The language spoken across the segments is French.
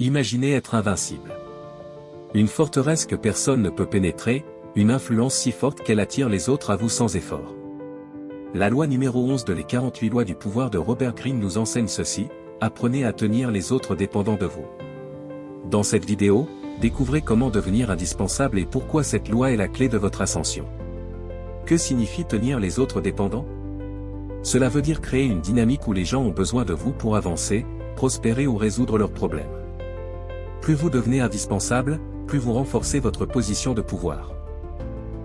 Imaginez être invincible. Une forteresse que personne ne peut pénétrer, une influence si forte qu'elle attire les autres à vous sans effort. La loi numéro 11 de les 48 lois du pouvoir de Robert Greene nous enseigne ceci: apprenez à tenir les autres dépendants de vous. Dans cette vidéo, découvrez comment devenir indispensable et pourquoi cette loi est la clé de votre ascension. Que signifie tenir les autres dépendants? Cela veut dire créer une dynamique où les gens ont besoin de vous pour avancer, prospérer ou résoudre leurs problèmes. Plus vous devenez indispensable, plus vous renforcez votre position de pouvoir.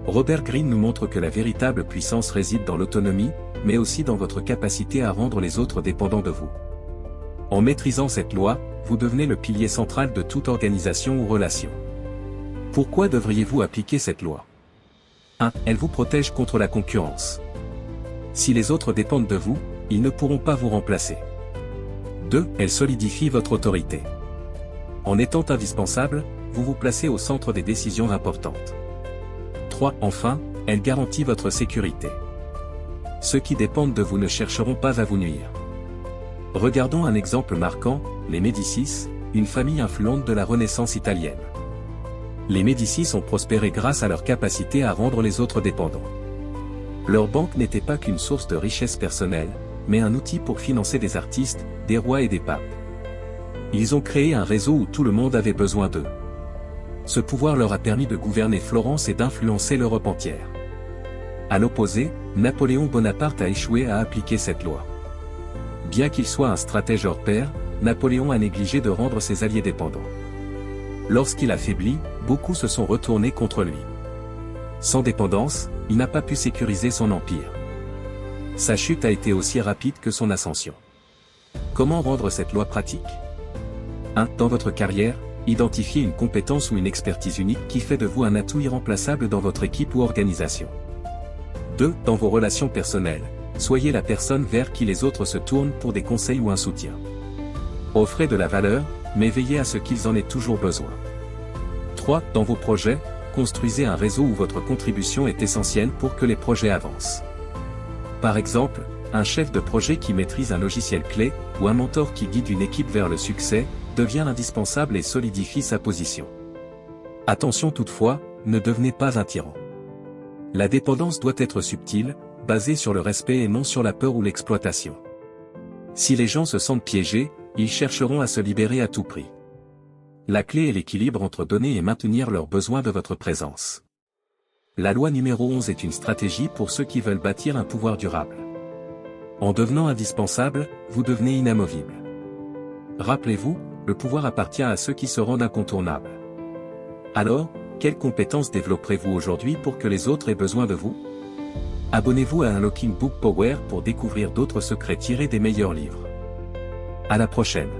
Robert Greene nous montre que la véritable puissance réside dans l'autonomie, mais aussi dans votre capacité à rendre les autres dépendants de vous. En maîtrisant cette loi, vous devenez le pilier central de toute organisation ou relation. Pourquoi devriez-vous appliquer cette loi? 1. Elle vous protège contre la concurrence. Si les autres dépendent de vous, ils ne pourront pas vous remplacer. 2. Elle solidifie votre autorité. En étant indispensable, vous vous placez au centre des décisions importantes. 3. Enfin, elle garantit votre sécurité. Ceux qui dépendent de vous ne chercheront pas à vous nuire. Regardons un exemple marquant, les Médicis, une famille influente de la Renaissance italienne. Les Médicis ont prospéré grâce à leur capacité à rendre les autres dépendants. Leur banque n'était pas qu'une source de richesse personnelle, mais un outil pour financer des artistes, des rois et des papes. Ils ont créé un réseau où tout le monde avait besoin d'eux. Ce pouvoir leur a permis de gouverner Florence et d'influencer l'Europe entière. À l'opposé, Napoléon Bonaparte a échoué à appliquer cette loi. Bien qu'il soit un stratège hors pair, Napoléon a négligé de rendre ses alliés dépendants. Lorsqu'il a faibli, beaucoup se sont retournés contre lui. Sans dépendance, il n'a pas pu sécuriser son empire. Sa chute a été aussi rapide que son ascension. Comment rendre cette loi pratique? 1. Dans votre carrière, identifiez une compétence ou une expertise unique qui fait de vous un atout irremplaçable dans votre équipe ou organisation. 2. Dans vos relations personnelles, soyez la personne vers qui les autres se tournent pour des conseils ou un soutien. Offrez de la valeur, mais veillez à ce qu'ils en aient toujours besoin. 3. Dans vos projets, construisez un réseau où votre contribution est essentielle pour que les projets avancent. Par exemple, un chef de projet qui maîtrise un logiciel clé, ou un mentor qui guide une équipe vers le succès, devient indispensable et solidifie sa position. Attention toutefois, ne devenez pas un tyran. La dépendance doit être subtile, basée sur le respect et non sur la peur ou l'exploitation. Si les gens se sentent piégés, ils chercheront à se libérer à tout prix. La clé est l'équilibre entre donner et maintenir leurs besoins de votre présence. La loi numéro 11 est une stratégie pour ceux qui veulent bâtir un pouvoir durable. En devenant indispensable, vous devenez inamovible. Rappelez-vous, le pouvoir appartient à ceux qui se rendent incontournables. Alors, quelles compétences développerez-vous aujourd'hui pour que les autres aient besoin de vous? Abonnez-vous à Unlocking Book Power pour découvrir d'autres secrets tirés des meilleurs livres. À la prochaine.